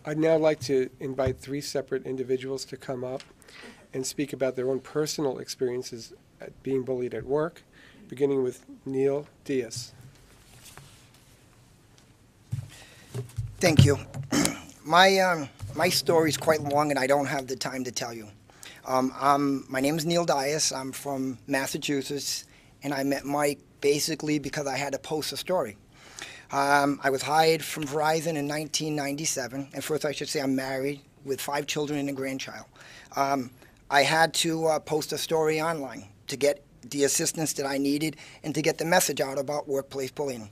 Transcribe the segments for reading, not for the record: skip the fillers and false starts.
I'd now like to invite three separate individuals to come up and speak about their own personal experiences at being bullied at work, beginning with Neil Diaz. Thank you. My story is quite long, and I don't have the time to tell you. My name is Neil Diaz. I'm from Massachusetts, and I met Mike basically because I had to post a story. I was hired from Verizon in 1997, and first I should say I'm married with 5 children and a grandchild. I had to post a story online to get the assistance that I needed and to get the message out about workplace bullying.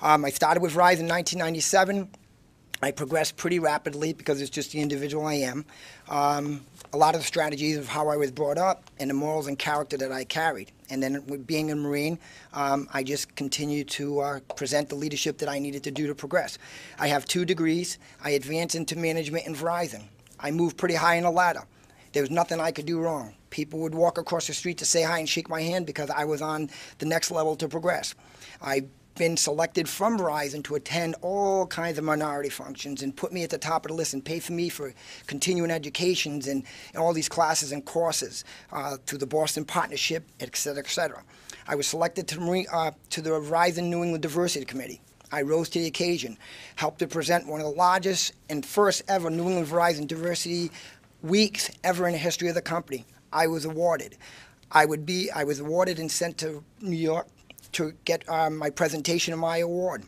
I started with Verizon in 1997. I progressed pretty rapidly because it's just the individual I am. A lot of the strategies of how I was brought up and the morals and character that I carried. And then with being a Marine, I just continued to present the leadership that I needed to do to progress. I have 2 degrees. I advanced into management in Verizon. I moved pretty high in the ladder. There was nothing I could do wrong. People would walk across the street to say hi and shake my hand because I was on the next level to progress. I've been selected from Verizon to attend all kinds of minority functions and put me at the top of the list and pay for me for continuing educations and all these classes and courses through the Boston Partnership, et cetera, et cetera. I was selected to the Verizon New England Diversity Committee. I rose to the occasion, helped to present one of the largest and first ever New England Verizon Diversity Weeks ever in the history of the company. I was awarded. I was awarded and sent to New York to get my presentation of my award.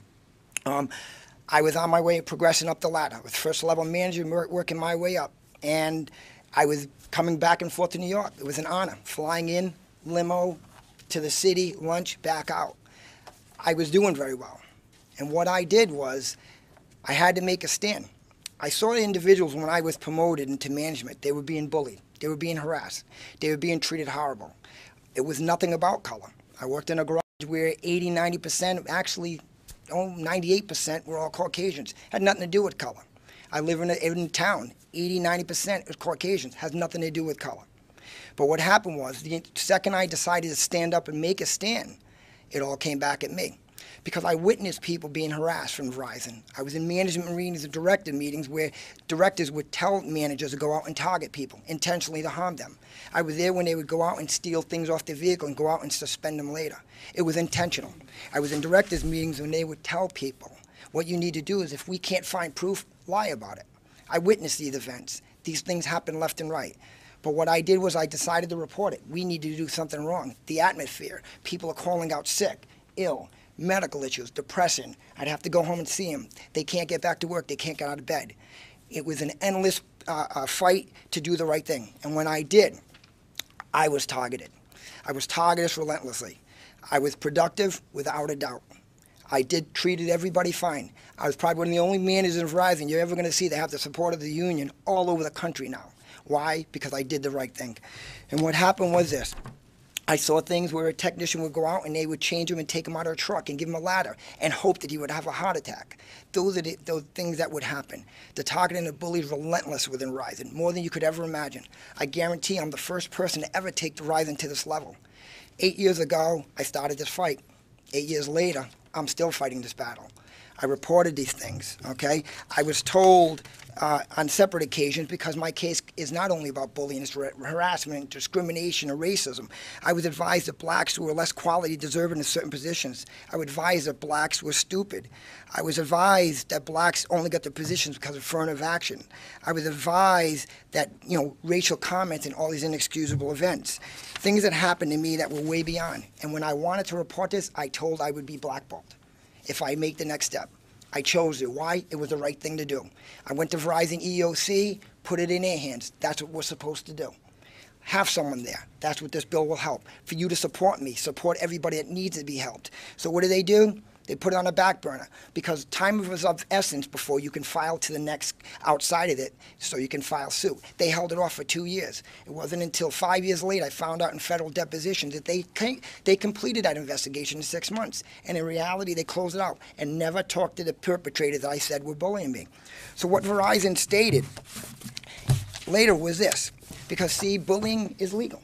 I was on my way progressing up the ladder. I was first level manager, working my way up. And I was coming back and forth to New York. It was an honor, flying in, limo, to the city, lunch, back out. I was doing very well. And what I did was, I had to make a stand. I saw the individuals when I was promoted into management. They were being bullied. They were being harassed. They were being treated horrible. It was nothing about color. I worked in a garage where 80, 90%, actually 98% were all Caucasians. Had nothing to do with color. I live in a town, 80, 90% is Caucasians, has nothing to do with color. But what happened was, the second I decided to stand up and make a stand, it all came back at me. Because I witnessed people being harassed from Verizon. I was in management meetings and director meetings where directors would tell managers to go out and target people, intentionally to harm them. I was there when they would go out and steal things off their vehicle and go out and suspend them later. It was intentional. I was in directors meetings when they would tell people, what you need to do is, if we can't find proof, lie about it. I witnessed these events. These things happen left and right. But what I did was I decided to report it. We need to do something wrong. The atmosphere, people are calling out sick, ill, medical issues, depression. I'd have to go home and see them. They can't get back to work. They can't get out of bed. It was an endless fight to do the right thing. And when I did, I was targeted. I was targeted relentlessly. I was productive without a doubt. I treated everybody fine. I was probably one of the only managers in Verizon you're ever going to see that have the support of the union all over the country now. Why? Because I did the right thing. And what happened was this. I saw things where a technician would go out and they would change him and take him out of a truck and give him a ladder and hope that he would have a heart attack. Those are those things that would happen. The targeting of bullies is relentless within Verizon, more than you could ever imagine. I guarantee I'm the first person to ever take the Verizon to this level. 8 years ago, I started this fight. 8 years later, I'm still fighting this battle. I reported these things, okay? I was told on separate occasions, because my case is not only about bullying, it's harassment, discrimination, or racism. I was advised that blacks who were less quality deserving of certain positions. I was advised that blacks were stupid. I was advised that blacks only got the positions because of affirmative action. I was advised that, racial comments and all these inexcusable events. Things that happened to me that were way beyond. And when I wanted to report this, I told I would be blackballed if I make the next step. I chose it. Why? It was the right thing to do. I went to Verizon EOC, put it in their hands. That's what we're supposed to do. Have someone there. That's what this bill will help. For you to support me, support everybody that needs to be helped. So what do? They put it on a back burner because time is of essence before you can file to the next outside of it so you can file suit. They held it off for 2 years. It wasn't until 5 years later I found out in federal depositions that they completed that investigation in 6 months. And in reality, they closed it out and never talked to the perpetrators that I said were bullying me. So what Verizon stated later was this, because see, bullying is legal.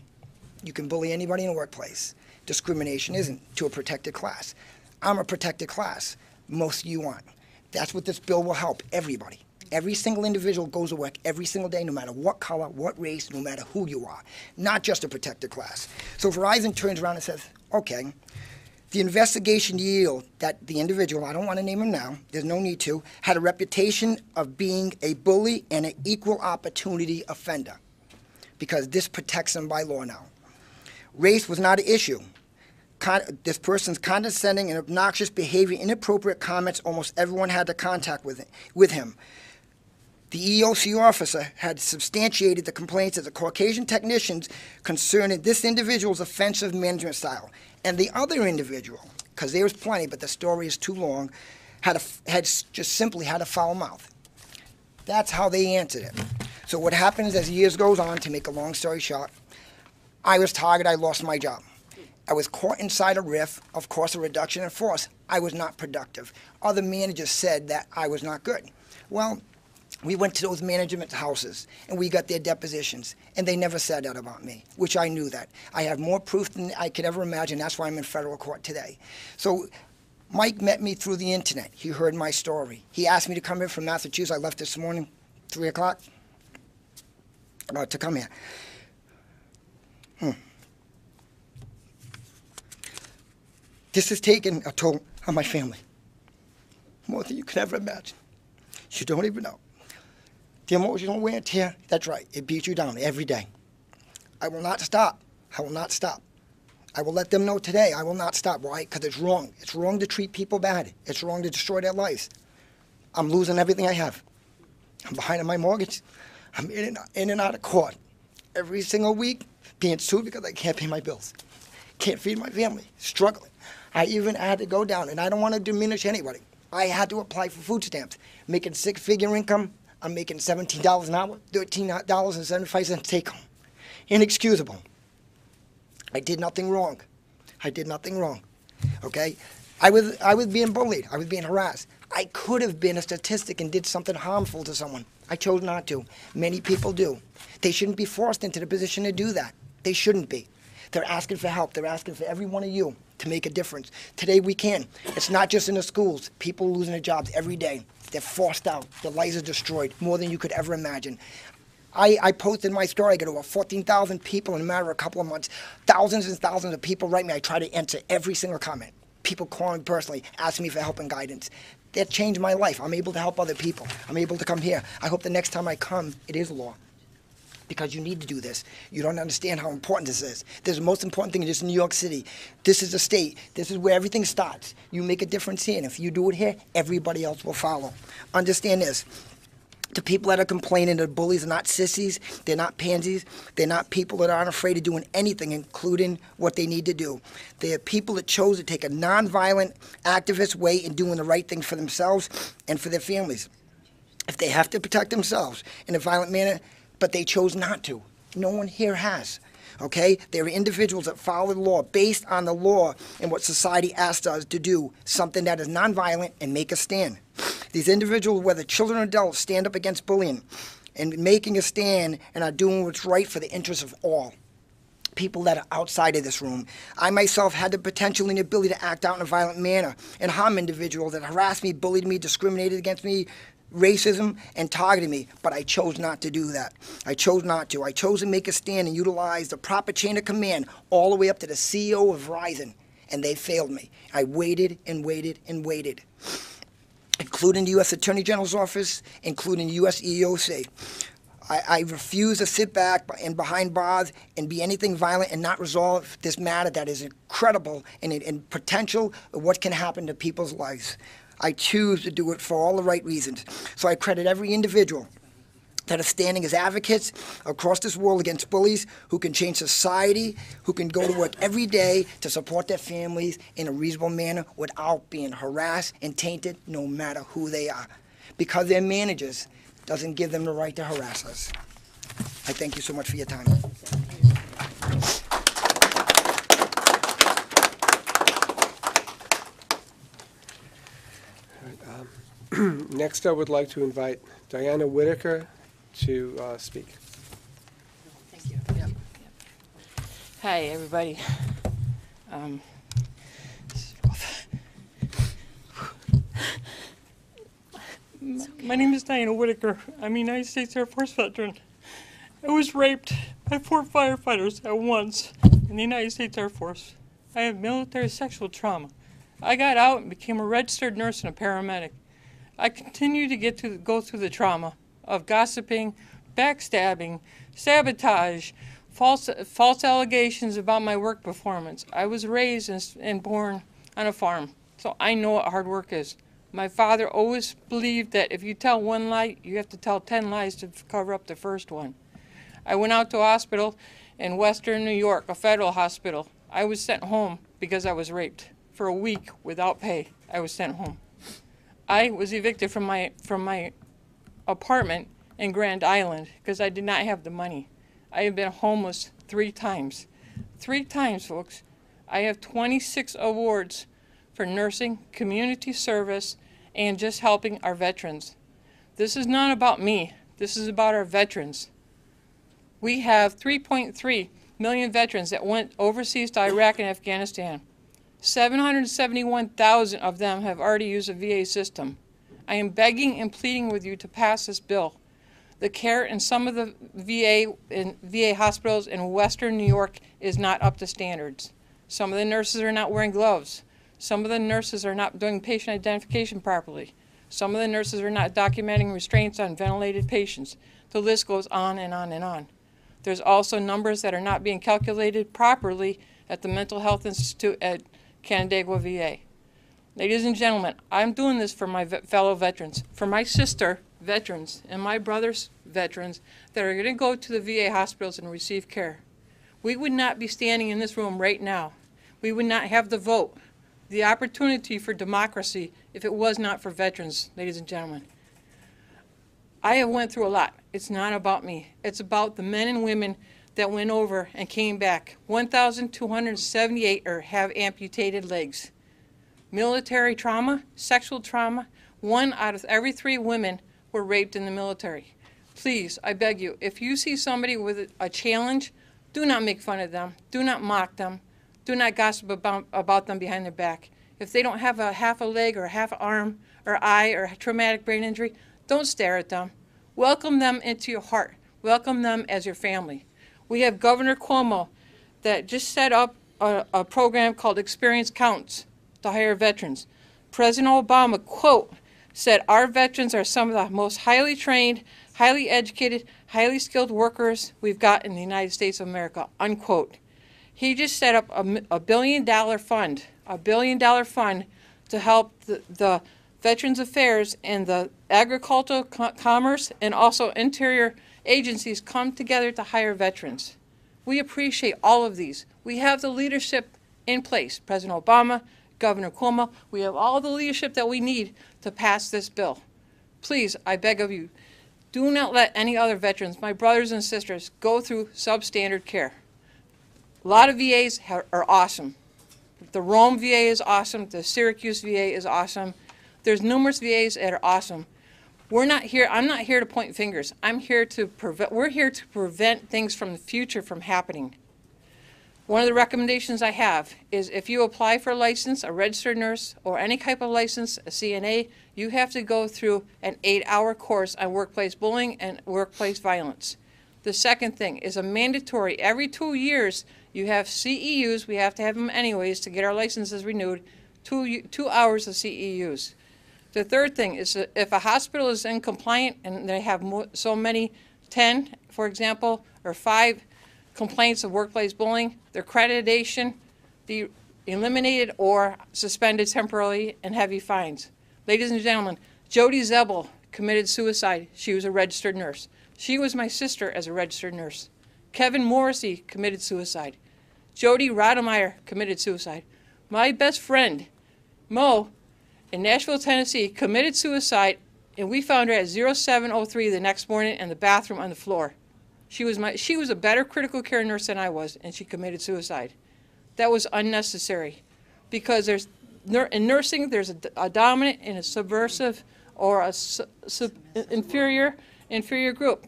You can bully anybody in the workplace. Discrimination isn't to a protected class. I'm a protected class. Most of you aren't. That's what this bill will help everybody. Every single individual goes to work every single day, no matter what color, what race, no matter who you are, not just a protected class. So Verizon turns around and says, okay, the investigation yield that the individual, I don't want to name him now, there's no need to, had a reputation of being a bully and an equal opportunity offender, because this protects him by law now. Race was not an issue. This person's condescending and obnoxious behavior, inappropriate comments, almost everyone had to contact with him. The EOC officer had substantiated the complaints of the Caucasian technicians concerning this individual's offensive management style. And the other individual, because there was plenty, but the story is too long, had just simply had a foul mouth. That's how they answered it. So what happens as years goes on, to make a long story short, I was targeted, I lost my job. I was caught inside a RIF, of course, a reduction in force. I was not productive. Other managers said that I was not good. Well, we went to those management houses, and we got their depositions, and they never said that about me, which I knew that. I have more proof than I could ever imagine. That's why I'm in federal court today. So Mike met me through the internet. He heard my story. He asked me to come in from Massachusetts. I left this morning, 3 o'clock, to come here. This has taken a toll on my family, more than you could ever imagine. You don't even know. The emotional wear and tear, that's right, it beats you down every day. I will not stop. I will not stop. I will let them know today I will not stop. Why? Because it's wrong. It's wrong to treat people bad. It's wrong to destroy their lives. I'm losing everything I have. I'm behind on my mortgage. I'm in and out of court every single week, being sued because I can't pay my bills. Can't feed my family, struggling. I even had to go down, and I don't want to diminish anybody. I had to apply for food stamps. Making six-figure income, I'm making $17 an hour, $13.75 take home. Inexcusable. I did nothing wrong. I did nothing wrong, okay? I was being bullied. I was being harassed. I could have been a statistic and did something harmful to someone. I chose not to. Many people do. They shouldn't be forced into the position to do that. They shouldn't be. They're asking for help. They're asking for every one of you to make a difference. Today we can. It's not just in the schools. People losing their jobs every day. They're forced out. Their lives are destroyed, more than you could ever imagine. I posted my story. I got over 14,000 people in a matter of a couple of months. Thousands and thousands of people write me. I try to answer every single comment. People calling me personally, asking me for help and guidance. That changed my life. I'm able to help other people. I'm able to come here. I hope the next time I come, it is law. Because you need to do this. You don't understand how important this is. This is the most important thing in just New York City. This is the state. This is where everything starts. You make a difference here, and if you do it here, everybody else will follow. Understand this. The people that are complaining that bullies are not sissies, they're not pansies, they're not people that aren't afraid of doing anything, including what they need to do. They're people that chose to take a nonviolent, activist way in doing the right thing for themselves and for their families. If they have to protect themselves in a violent manner, but they chose not to. No one here has, okay? There are individuals that follow the law based on the law and what society asked us to do, something that is nonviolent and make a stand. These individuals, whether children or adults, stand up against bullying and making a stand and are doing what's right for the interests of all. People that are outside of this room. I myself had the potential and the ability to act out in a violent manner and harm individuals that harassed me, bullied me, discriminated against me, racism, and targeted me, but I chose not to do that. I chose not to. I chose to make a stand and utilize the proper chain of command all the way up to the CEO of Verizon, and they failed me. I waited and waited and waited, including the U.S. Attorney General's office, including the U.S. EEOC. I refuse to sit back and behind bars and be anything violent and not resolve this matter that is incredible and potential of what can happen to people's lives. I choose to do it for all the right reasons. So I credit every individual that is standing as advocates across this world against bullies, who can change society, who can go to work every day to support their families in a reasonable manner without being harassed and tainted, no matter who they are. Because their managers doesn't give them the right to harass us. I thank you so much for your time. Next, I would like to invite Diana Whitaker to speak. Thank you. Yep. Hi, everybody. My name is Diana Whitaker. I'm a United States Air Force veteran. I was raped by 4 firefighters at once in the United States Air Force. I have military sexual trauma. I got out and became a registered nurse and a paramedic. I continue to go through the trauma of gossiping, backstabbing, sabotage, false allegations about my work performance. I was raised and born on a farm, so I know what hard work is. My father always believed that if you tell one lie, you have to tell 10 lies to cover up the first one. I went out to a hospital in Western New York, a federal hospital. I was sent home because I was raped. For a week without pay, I was sent home. I was evicted from my apartment in Grand Island because I did not have the money. I have been homeless 3 times. 3 times, folks. I have 26 awards for nursing, community service, and just helping our veterans. This is not about me. This is about our veterans. We have 3.3 million veterans that went overseas to Iraq and Afghanistan. 771,000 of them have already used the VA system. I am begging and pleading with you to pass this bill. The care in some of the VA hospitals in Western New York is not up to standards. Some of the nurses are not wearing gloves. Some of the nurses are not doing patient identification properly. Some of the nurses are not documenting restraints on ventilated patients. The list goes on and on and on. There's also numbers that are not being calculated properly at the Mental Health Institute at Canandaigua, VA. Ladies and gentlemen, I'm doing this for my fellow veterans, for my sister veterans and my brother's veterans that are going to go to the VA hospitals and receive care. We would not be standing in this room right now. We would not have the vote, the opportunity for democracy if it was not for veterans, ladies and gentlemen. I have went through a lot. It's not about me. It's about the men and women that went over and came back. 1,278 have amputated legs. Military trauma, sexual trauma, 1 out of every 3 women were raped in the military. Please, I beg you, if you see somebody with a challenge, do not make fun of them. Do not mock them. Do not gossip about them behind their back. If they don't have a half a leg or a half an arm or eye or a traumatic brain injury, don't stare at them. Welcome them into your heart. Welcome them as your family. We have Governor Cuomo that just set up a program called Experience Counts to hire veterans. President Obama, quote, said our veterans are some of the most highly trained, highly educated, highly skilled workers we've got in the United States of America, unquote. He just set up a $1 billion fund, to help the Veterans Affairs and the Agricultural Commerce and also Interior agencies come together to hire veterans. We appreciate all of these. We have the leadership in place. President Obama, Governor Cuomo, we have all the leadership that we need to pass this bill. Please, I beg of you, do not let any other veterans, my brothers and sisters, go through substandard care. A lot of VAs are awesome. The Rome VA is awesome. The Syracuse VA is awesome. There's numerous VAs that are awesome. I'm not here to point fingers. We're here to prevent things from the future from happening. One of the recommendations I have is if you apply for a license, a registered nurse, or any type of license, a CNA, you have to go through an 8-hour course on workplace bullying and workplace violence. The second thing is a mandatory, every 2 years, you have CEUs, we have to have them anyways to get our licenses renewed, 2 hours of CEUs. The third thing is that if a hospital is incompliant and they have so many, 10, for example, or 5 complaints of workplace bullying, their accreditation be eliminated or suspended temporarily and heavy fines. Ladies and gentlemen, Jody Zebel committed suicide. She was a registered nurse. She was my sister as a registered nurse. Kevin Morrissey committed suicide. Jody Rodemeyer committed suicide. My best friend, Mo, in Nashville, Tennessee, committed suicide, and we found her at 07:03 the next morning in the bathroom on the floor. She was a better critical care nurse than I was, and she committed suicide. That was unnecessary, because in nursing there's a dominant and a subversive or a inferior group.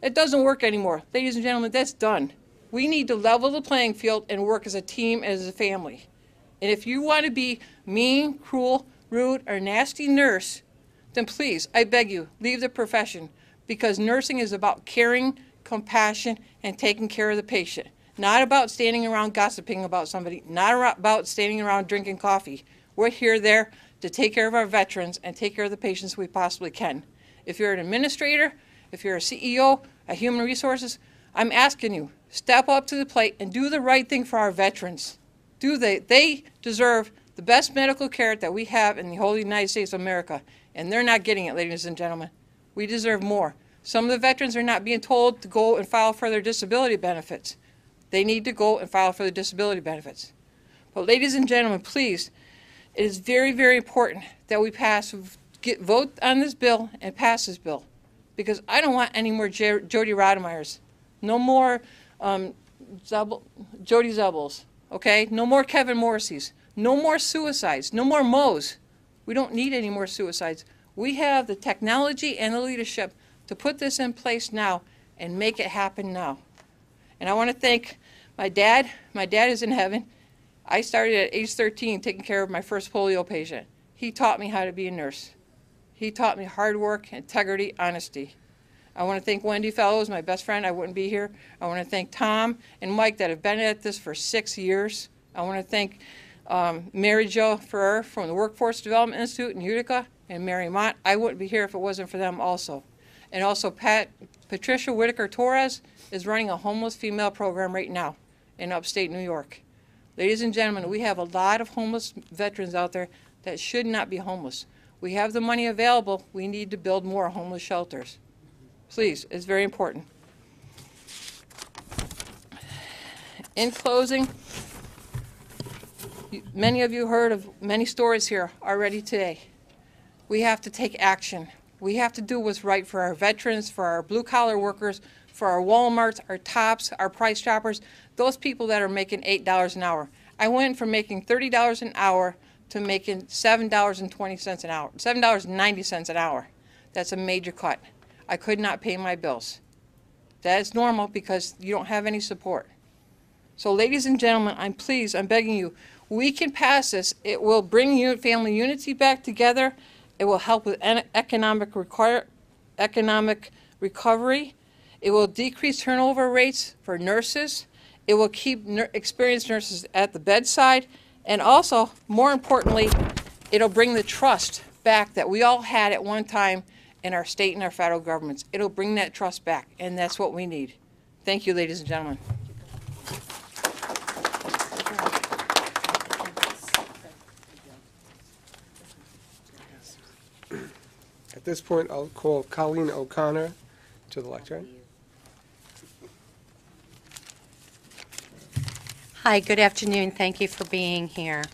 It doesn't work anymore. Ladies and gentlemen, that's done. We need to level the playing field and work as a team, as a family. And if you want to be mean, cruel, rude, or nasty nurse, then please, I beg you, leave the profession, because nursing is about caring, compassion, and taking care of the patient. Not about standing around gossiping about somebody, not about standing around drinking coffee. We're here there to take care of our veterans and take care of the patients we possibly can. If you're an administrator, if you're a CEO, a human resources, I'm asking you, step up to the plate and do the right thing for our veterans. They deserve the best medical care that we have in the whole United States of America, and they're not getting it, ladies and gentlemen. We deserve more. Some of the veterans are not being told to go and file for their disability benefits. They need to go and file for the disability benefits. But ladies and gentlemen, please, it is very, very important that we vote on this bill and pass this bill, because I don't want any more Jody Rodemeyers. No more Jody Zebels, okay? No more Kevin Morrisseys. No more suicides. No more Moes. We don't need any more suicides. We have the technology and the leadership to put this in place now and make it happen now. And I want to thank my dad. My dad is in heaven. I started at age 13 taking care of my first polio patient. He taught me how to be a nurse. He taught me hard work, integrity, honesty. I want to thank Wendy Fellows, my best friend. I wouldn't be here. I want to thank Tom and Mike that have been at this for 6 years. I want to thank Mary Jo Ferrer from the Workforce Development Institute in Utica and Mary Mott. I wouldn't be here if it wasn't for them also. And also Patricia Whitaker Torres is running a homeless female program right now in upstate New York. Ladies and gentlemen, we have a lot of homeless veterans out there that should not be homeless. We have the money available. We need to build more homeless shelters. Please, it's very important. In closing, many of you heard of many stories here already today. We have to take action. We have to do what's right for our veterans, for our blue-collar workers, for our Walmarts, our Tops, our Price Shoppers, those people that are making $8 an hour. I went from making $30 an hour to making $7.20 an hour, $7.90 an hour. That's a major cut. I could not pay my bills. That is normal because you don't have any support. So ladies and gentlemen, I'm begging you, we can pass this. It will bring family unity back together. It will help with economic recovery. It will decrease turnover rates for nurses. It will keep experienced nurses at the bedside. And also, more importantly, it'll bring the trust back that we all had at one time in our state and our federal governments. It'll bring that trust back, and that's what we need. Thank you, ladies and gentlemen. At this point, I'll call Colleen O'Connor to the lectern. Hi, good afternoon. Thank you for being here.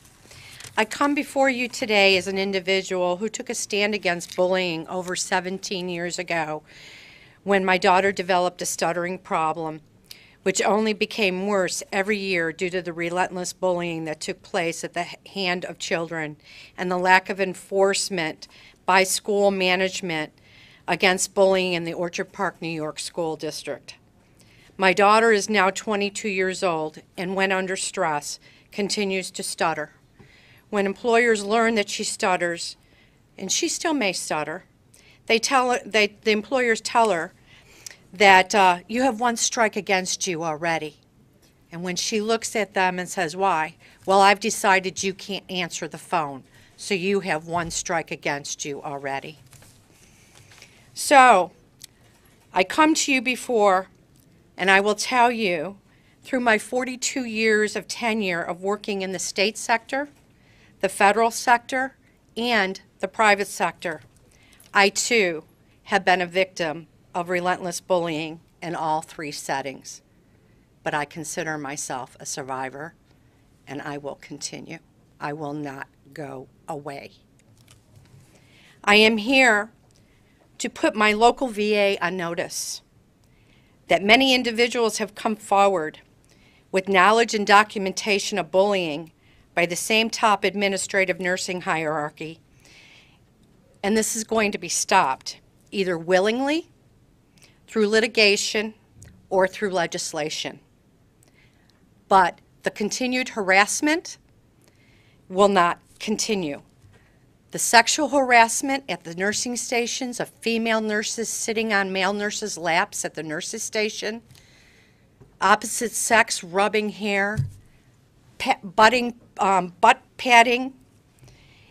I come before you today as an individual who took a stand against bullying over 17 years ago when my daughter developed a stuttering problem, which only became worse every year due to the relentless bullying that took place at the hand of children and the lack of enforcement by school management against bullying in the Orchard Park, New York School District. My daughter is now 22 years old and when under stress continues to stutter. When employers learn that she stutters, and she still may stutter, the employers tell her that you have one strike against you already. And when she looks at them and says, why? Well, I've decided you can't answer the phone, so you have one strike against you already. So, I come to you before, and I will tell you, through my 42 years of tenure of working in the state sector, the federal sector, and the private sector, I too have been a victim of relentless bullying in all three settings. But I consider myself a survivor, and I will continue. I will not go away. I am here to put my local VA on notice that many individuals have come forward with knowledge and documentation of bullying by the same top administrative nursing hierarchy, and this is going to be stopped either willingly, through litigation, or through legislation. But the continued harassment will not continue. The sexual harassment at the nursing stations of female nurses sitting on male nurses' laps at the nurses' station, opposite sex rubbing hair, butt patting,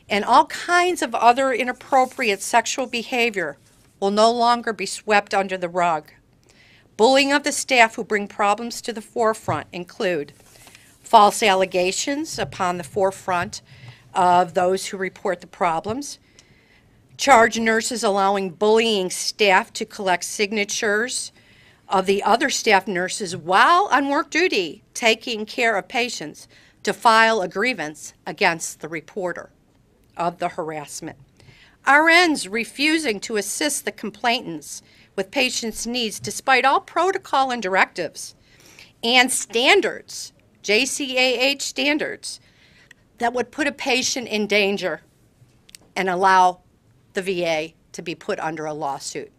and all kinds of other inappropriate sexual behavior will no longer be swept under the rug. Bullying of the staff who bring problems to the forefront include false allegations upon the forefront of those who report the problems, charge nurses allowing bullying staff to collect signatures of the other staff nurses while on work duty taking care of patients to file a grievance against the reporter of the harassment. RNs refusing to assist the complainants with patients' needs despite all protocol and directives and standards, JCAH standards, that would put a patient in danger and allow the VA to be put under a lawsuit.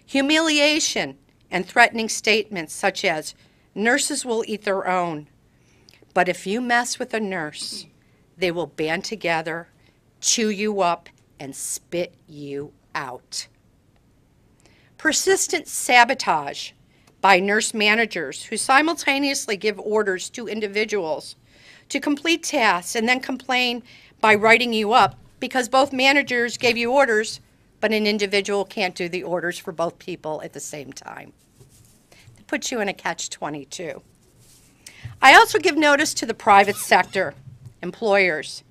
Humiliation and threatening statements such as, nurses will eat their own, but if you mess with a nurse, they will band together, chew you up, and spit you out. Persistent sabotage by nurse managers who simultaneously give orders to individuals to complete tasks and then complain by writing you up because both managers gave you orders, but an individual can't do the orders for both people at the same time. It puts you in a catch-22. I also give notice to the private sector employers.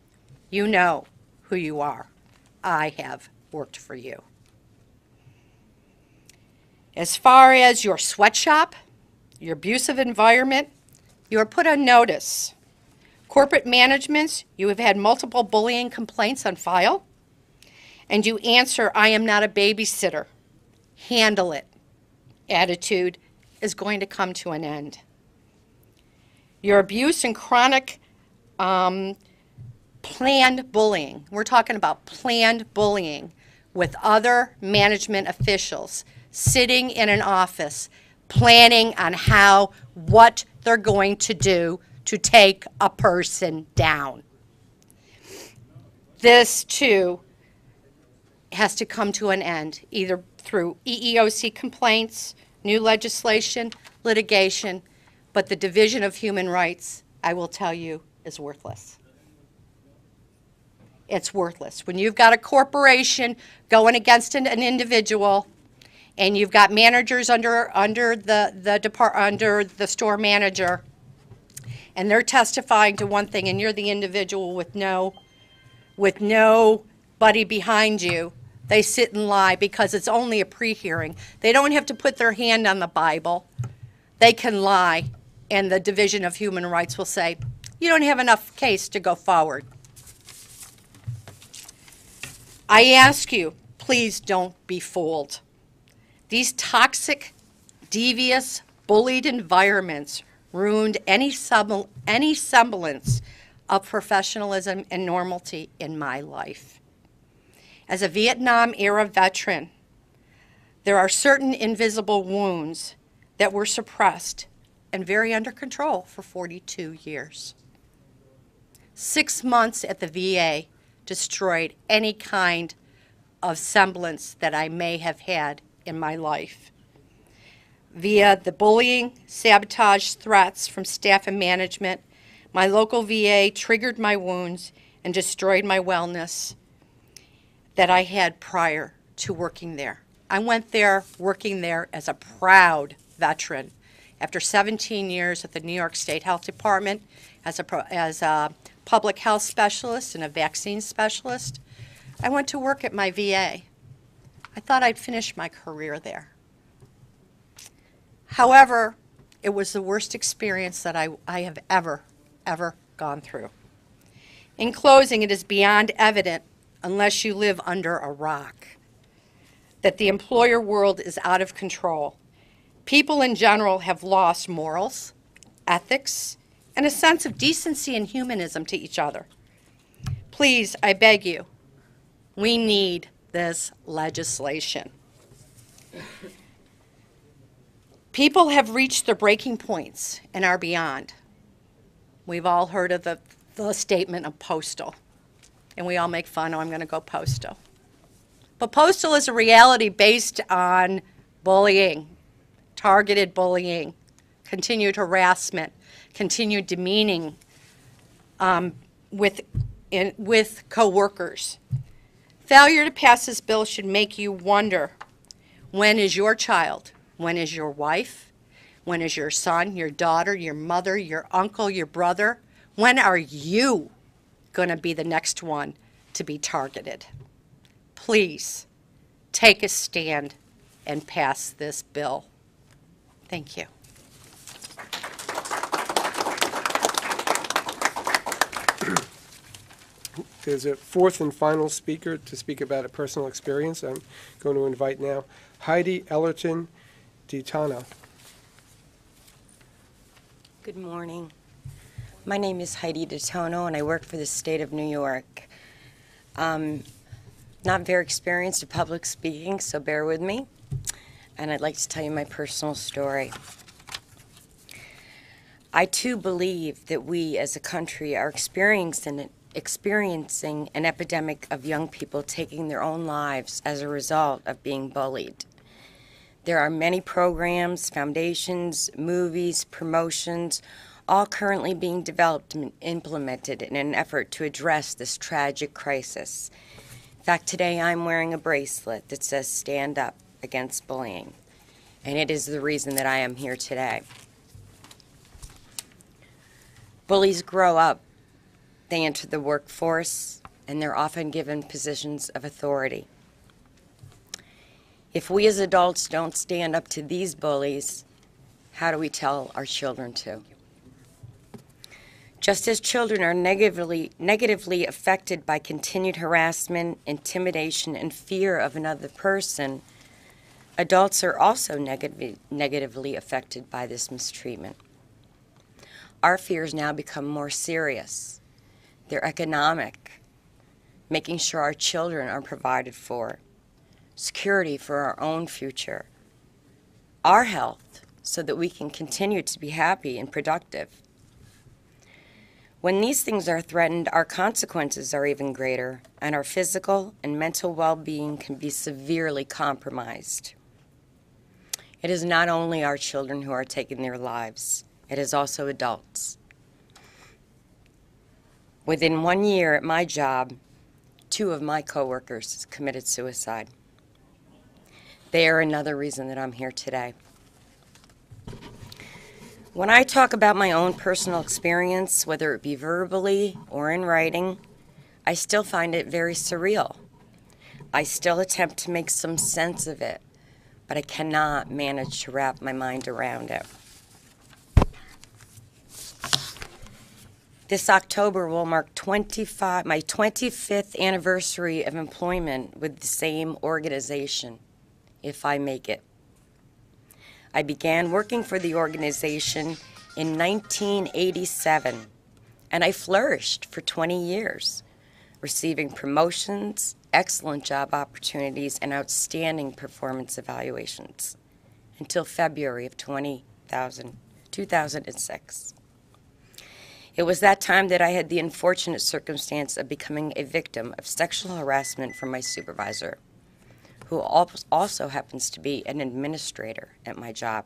You know who you are. I have worked for you. As far as your sweatshop, your abusive environment, you are put on notice. Corporate managements, you have had multiple bullying complaints on file, and you answer, I am not a babysitter. Handle it. Attitude is going to come to an end. Your abuse and chronic planned bullying. We're talking about planned bullying with other management officials sitting in an office planning on what they're going to do to take a person down. This, too, has to come to an end, either through EEOC complaints, new legislation, litigation, but the Division of Human Rights, I will tell you, is worthless. It's worthless. When you've got a corporation going against an individual, and you've got managers under the store manager, and they're testifying to one thing, and you're the individual with nobody behind you, they sit and lie because it's only a pre-hearing. They don't have to put their hand on the Bible. They can lie, and the Division of Human Rights will say, you don't have enough case to go forward. I ask you, please don't be fooled. These toxic, devious, bullied environments ruined any semblance of professionalism and normalcy in my life. As a Vietnam-era veteran, there are certain invisible wounds that were suppressed and very under control for 42 years. 6 months at the VA destroyed any kind of semblance that I may have had in my life. Via the bullying, sabotage, threats from staff and management, my local VA triggered my wounds and destroyed my wellness that I had prior to working there. I went there working there as a proud veteran. After 17 years at the New York State Health Department as a public health specialist and a vaccine specialist, I went to work at my VA. I thought I'd finish my career there. However, it was the worst experience that I have ever gone through. In closing, it is beyond evident, unless you live under a rock, that the employer world is out of control. People in general have lost morals, ethics, and a sense of decency and humanism to each other. Please, I beg you, we need this legislation. People have reached their breaking points and are beyond. We've all heard of the statement of Postal. and we all make fun, oh, I'm going to go postal. But postal is a reality based on bullying, targeted bullying, continued harassment, continued demeaning with coworkers. Failure to pass this bill should make you wonder, when is your child, when is your wife, when is your son, your daughter, your mother, your uncle, your brother, when are you going to be the next one to be targeted? Please take a stand and pass this bill. Thank you. There's a fourth and final speaker to speak about a personal experience. I'm going to invite now Heidi Ellerton DiTana. Good morning. My name is Heidi DiTana, and I work for the state of New York. Not very experienced in public speaking, so bear with me. And I'd like to tell you my personal story. I too believe that we as a country are experiencing an epidemic of young people taking their own lives as a result of being bullied. There are many programs, foundations, movies, promotions, all currently being developed and implemented in an effort to address this tragic crisis. In fact, today I'm wearing a bracelet that says "Stand Up Against Bullying," and it is the reason that I am here today. Bullies grow up, they enter the workforce, and they're often given positions of authority. If we as adults don't stand up to these bullies, how do we tell our children to? Just as children are negatively affected by continued harassment, intimidation, and fear of another person, adults are also negatively affected by this mistreatment. Our fears now become more serious. They're economic, making sure our children are provided for, security for our own future, our health so that we can continue to be happy and productive. When these things are threatened, our consequences are even greater, and our physical and mental well-being can be severely compromised. It is not only our children who are taking their lives, it is also adults. Within 1 year at my job, 2 of my coworkers committed suicide. They are another reason that I'm here today. When I talk about my own personal experience, whether it be verbally or in writing, I still find it very surreal. I still attempt to make some sense of it, but I cannot manage to wrap my mind around it. This October will mark my 25th anniversary of employment with the same organization, if I make it. I began working for the organization in 1987, and I flourished for 20 years, receiving promotions, excellent job opportunities, and outstanding performance evaluations until February of 2006. It was that time that I had the unfortunate circumstance of becoming a victim of sexual harassment from my supervisor, who also happens to be an administrator at my job.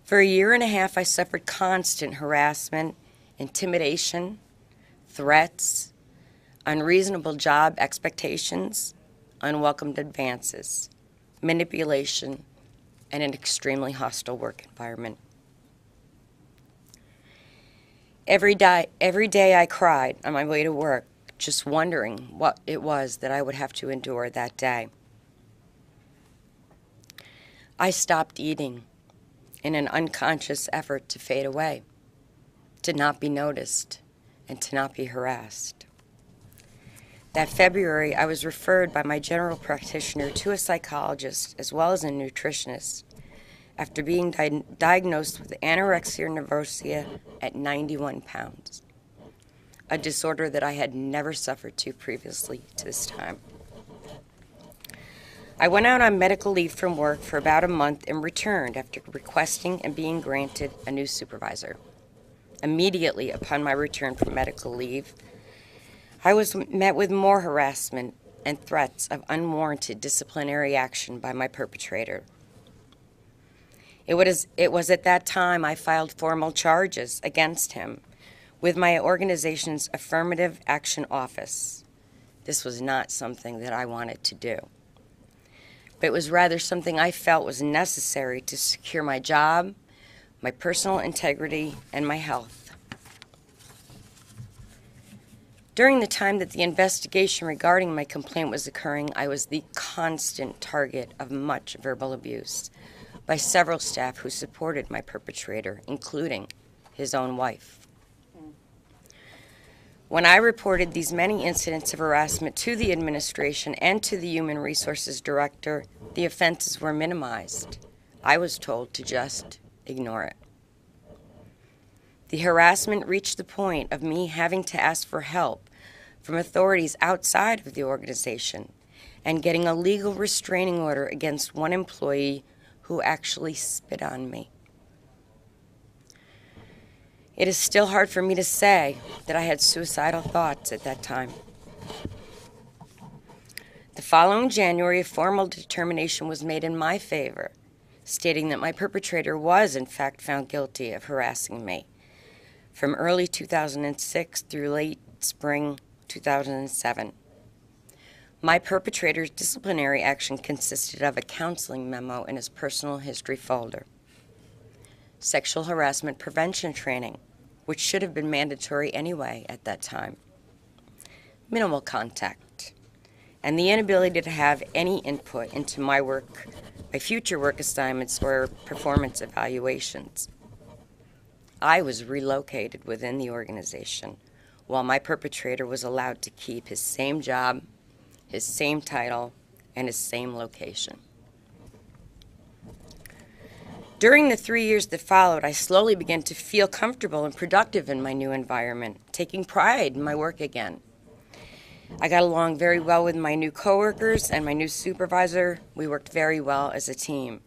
For a year and a half, I suffered constant harassment, intimidation, threats, unreasonable job expectations, unwelcomed advances, manipulation, and an extremely hostile work environment. Every day I cried on my way to work, just wondering what it was that I would have to endure that day. I stopped eating in an unconscious effort to fade away, to not be noticed, and to not be harassed. That February, I was referred by my general practitioner to a psychologist as well as a nutritionist after being diagnosed with anorexia nervosa at 91 pounds, a disorder that I had never suffered to previously to this time. I went out on medical leave from work for about a month and returned after requesting and being granted a new supervisor. Immediately upon my return from medical leave, I was met with more harassment and threats of unwarranted disciplinary action by my perpetrator. It was at that time I filed formal charges against him with my organization's Affirmative Action Office. This was not something that I wanted to do, but it was rather something I felt was necessary to secure my job, my personal integrity, and my health. During the time that the investigation regarding my complaint was occurring, I was the constant target of much verbal abuse by several staff who supported my perpetrator, including his own wife. When I reported these many incidents of harassment to the administration and to the Human Resources Director, the offenses were minimized. I was told to just ignore it. The harassment reached the point of me having to ask for help from authorities outside of the organization and getting a legal restraining order against one employee who actually spit on me. It is still hard for me to say that I had suicidal thoughts at that time. The following January, a formal determination was made in my favor, stating that my perpetrator was in fact found guilty of harassing me from early 2006 through late spring 2007. My perpetrator's disciplinary action consisted of a counseling memo in his personal history folder, sexual harassment prevention training, which should have been mandatory anyway at that time, minimal contact, and the inability to have any input into my work, my future work assignments, or performance evaluations. I was relocated within the organization, while my perpetrator was allowed to keep his same job, his same title, and his same location. During the 3 years that followed, I slowly began to feel comfortable and productive in my new environment, taking pride in my work again. I got along very well with my new coworkers and my new supervisor. We worked very well as a team.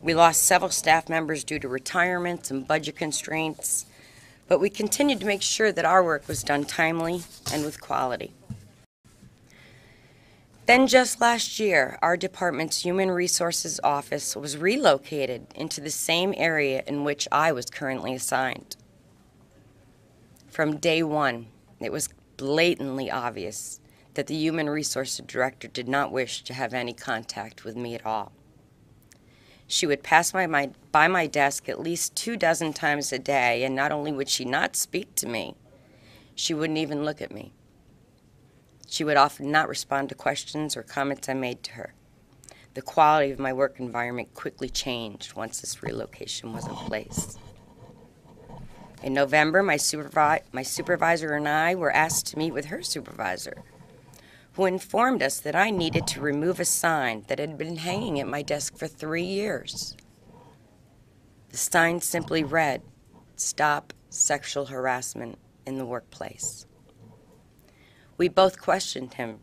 We lost several staff members due to retirements and budget constraints, but we continued to make sure that our work was done timely and with quality. Then just last year, our department's Human Resources Office was relocated into the same area in which I was currently assigned. From day one, it was blatantly obvious that the Human Resources Director did not wish to have any contact with me at all. She would pass by my desk at least 24 times a day, and not only would she not speak to me, she wouldn't even look at me. She would often not respond to questions or comments I made to her. The quality of my work environment quickly changed once this relocation was in place. In November, my supervisor and I were asked to meet with her supervisor, who informed us that I needed to remove a sign that had been hanging at my desk for 3 years. The sign simply read, "Stop sexual harassment in the workplace." We both questioned him,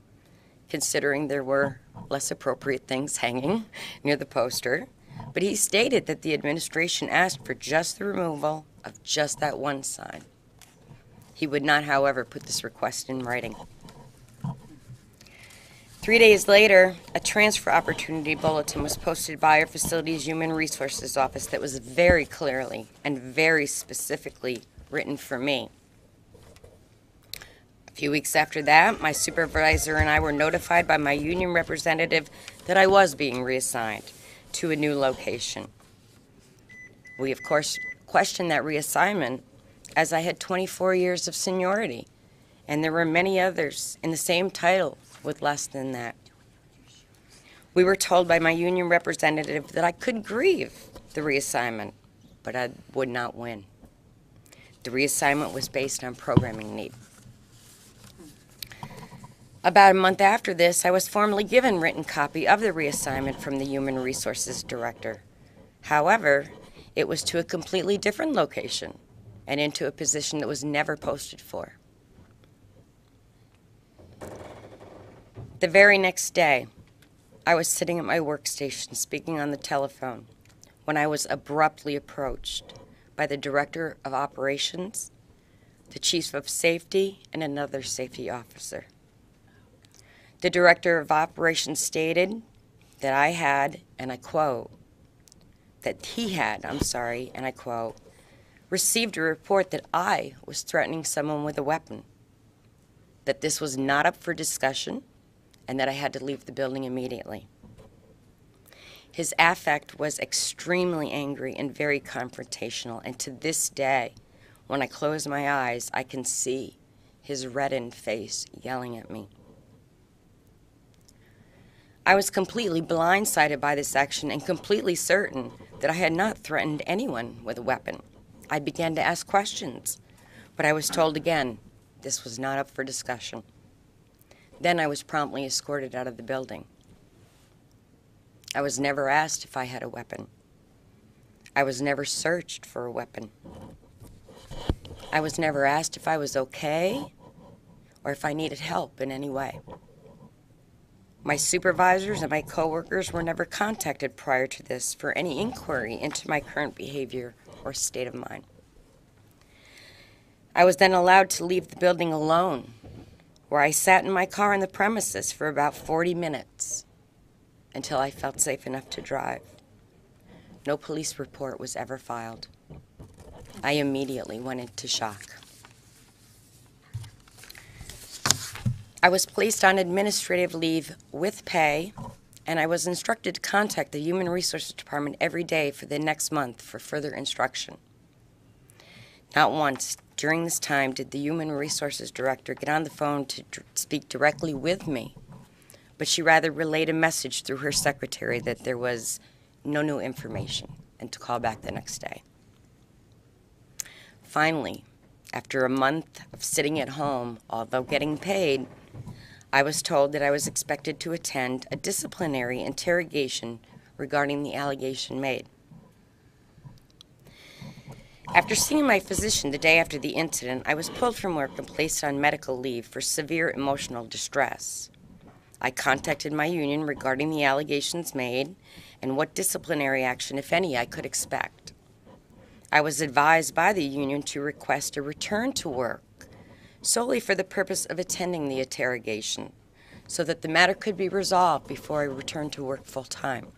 considering there were less appropriate things hanging near the poster, but he stated that the administration asked for just the removal of just that one sign. He would not, however, put this request in writing. 3 days later, a transfer opportunity bulletin was posted by our facility's Human Resources Office that was very clearly and very specifically written for me. A few weeks after that, my supervisor and I were notified by my union representative that I was being reassigned to a new location. We, of course, questioned that reassignment, as I had 24 years of seniority, and there were many others in the same title with less than that. We were told by my union representative that I could grieve the reassignment, but I would not win. The reassignment was based on programming need. About a month after this, I was formally given a written copy of the reassignment from the Human Resources Director. However, it was to a completely different location and into a position that was never posted for. The very next day, I was sitting at my workstation speaking on the telephone when I was abruptly approached by the Director of Operations, the chief of safety, and another safety officer. The director of operations stated that I had, and I quote, that he had, and I quote, received a report that I was threatening someone with a weapon, that this was not up for discussion, and that I had to leave the building immediately. His affect was extremely angry and very confrontational, and to this day, when I close my eyes, I can see his reddened face yelling at me. I was completely blindsided by this action and completely certain that I had not threatened anyone with a weapon. I began to ask questions, but I was told again this was not up for discussion. Then I was promptly escorted out of the building. I was never asked if I had a weapon. I was never searched for a weapon. I was never asked if I was okay or if I needed help in any way. My supervisors and my coworkers were never contacted prior to this for any inquiry into my current behavior or state of mind. I was then allowed to leave the building alone, where I sat in my car on the premises for about 40 minutes until I felt safe enough to drive. No police report was ever filed. I immediately went into shock. I was placed on administrative leave with pay, and I was instructed to contact the Human Resources Department every day for the next month for further instruction. Not once during this time did the Human Resources Director get on the phone to speak directly with me, but she rather relayed a message through her secretary that there was no new information and to call back the next day. Finally, after a month of sitting at home, although getting paid, I was told that I was expected to attend a disciplinary interrogation regarding the allegation made. After seeing my physician the day after the incident, I was pulled from work and placed on medical leave for severe emotional distress. I contacted my union regarding the allegations made and what disciplinary action, if any, I could expect. I was advised by the union to request a return to work solely for the purpose of attending the interrogation so that the matter could be resolved before I returned to work full-time.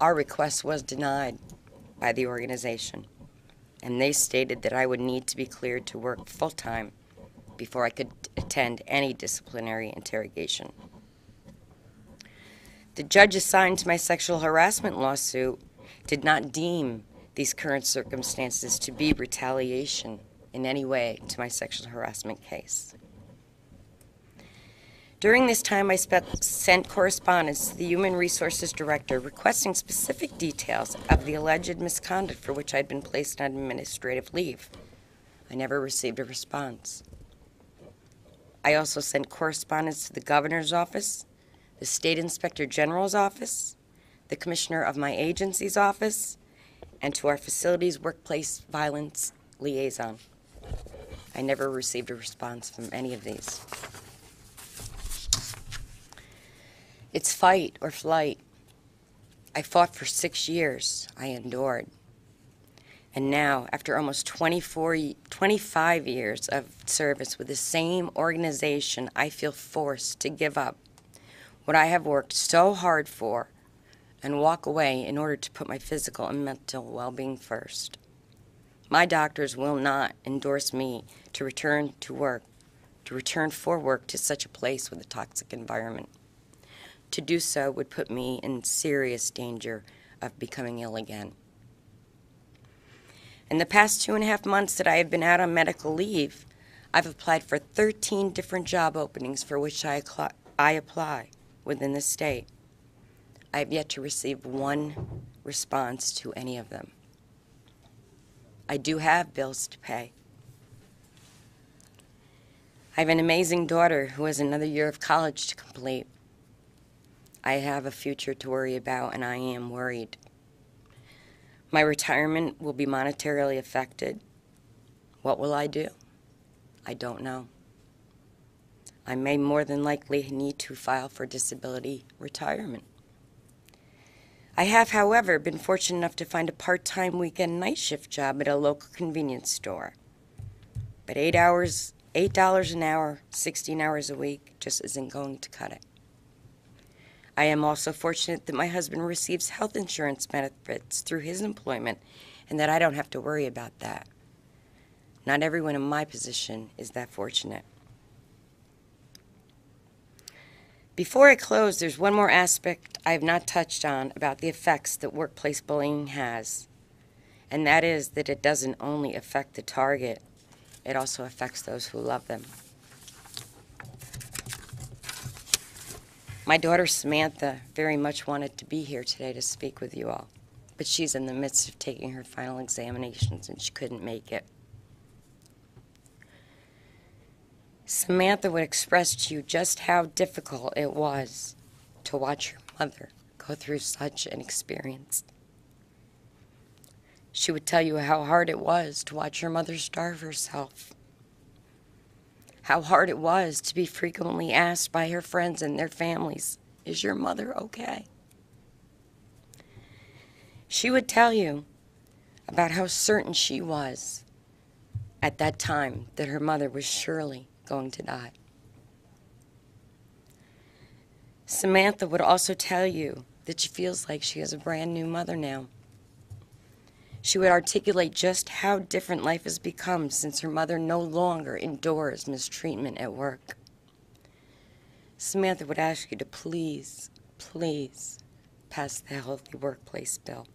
Our request was denied by the organization, and they stated that I would need to be cleared to work full-time before I could attend any disciplinary interrogation. The judge assigned to my sexual harassment lawsuit did not deem these current circumstances to be retaliation in any way to my sexual harassment case. During this time, I sent correspondence to the Human Resources Director requesting specific details of the alleged misconduct for which I had been placed on administrative leave. I never received a response. I also sent correspondence to the Governor's Office, the State Inspector General's Office, the Commissioner of my agency's office, and to our facilities workplace violence liaison. I never received a response from any of these. It's fight or flight. I fought for 6 years. I endured. And now, after almost 25 years of service with the same organization, I feel forced to give up what I have worked so hard for and walk away in order to put my physical and mental well-being first. My doctors will not endorse me to return for work to such a place with a toxic environment. To do so would put me in serious danger of becoming ill again. In the past 2.5 months that I have been out on medical leave, I've applied for 13 different job openings for which I apply within the state. I have yet to receive one response to any of them. I do have bills to pay. I have an amazing daughter who has another year of college to complete. I have a future to worry about, and I am worried. My retirement will be monetarily affected. What will I do? I don't know. I may more than likely need to file for disability retirement. I have, however, been fortunate enough to find a part-time weekend night shift job at a local convenience store. But $8 an hour, 16 hours a week just isn't going to cut it. I am also fortunate that my husband receives health insurance benefits through his employment and that I don't have to worry about that. Not everyone in my position is that fortunate. Before I close, there's one more aspect I have not touched on about the effects that workplace bullying has, and that is that it doesn't only affect the target, it also affects those who love them. My daughter Samantha very much wanted to be here today to speak with you all, but she's in the midst of taking her final examinations and she couldn't make it. Samantha would express to you just how difficult it was to watch her mother go through such an experience. She would tell you how hard it was to watch her mother starve herself, how hard it was to be frequently asked by her friends and their families, "Is your mother okay?" She would tell you about how certain she was at that time that her mother was surely going to die. Samantha would also tell you that she feels like she has a brand new mother now. She would articulate just how different life has become since her mother no longer endures mistreatment at work. Samantha would ask you to please, please pass the healthy workplace bill.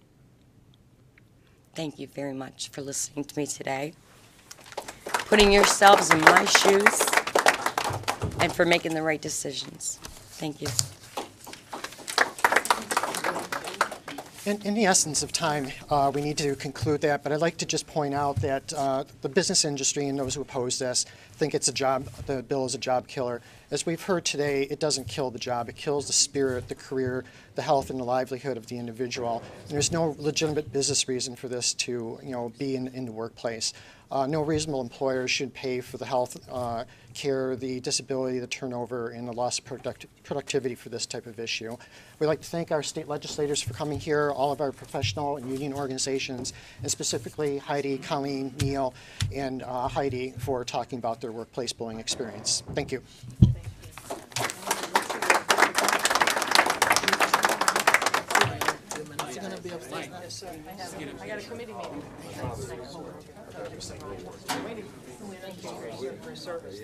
Thank you very much for listening to me today, putting yourselves in my shoes, and for making the right decisions. Thank you. In the essence of time, we need to conclude that, but I'd like to just point out that the business industry and those who oppose this think the bill is a job killer. As we've heard today, it doesn't kill the job. It kills the spirit, the career, the health, and the livelihood of the individual. And there's no legitimate business reason for this to, be in the workplace. No reasonable employer should pay for the health care, the disability, the turnover, and the loss of productivity for this type of issue. We'd like to thank our state legislators for coming here, all of our professional and union organizations, and specifically Heidi, Colleen, Neil, and Heidi for talking about their workplace bullying experience. Thank you. I got a committee meeting. Waiting for service.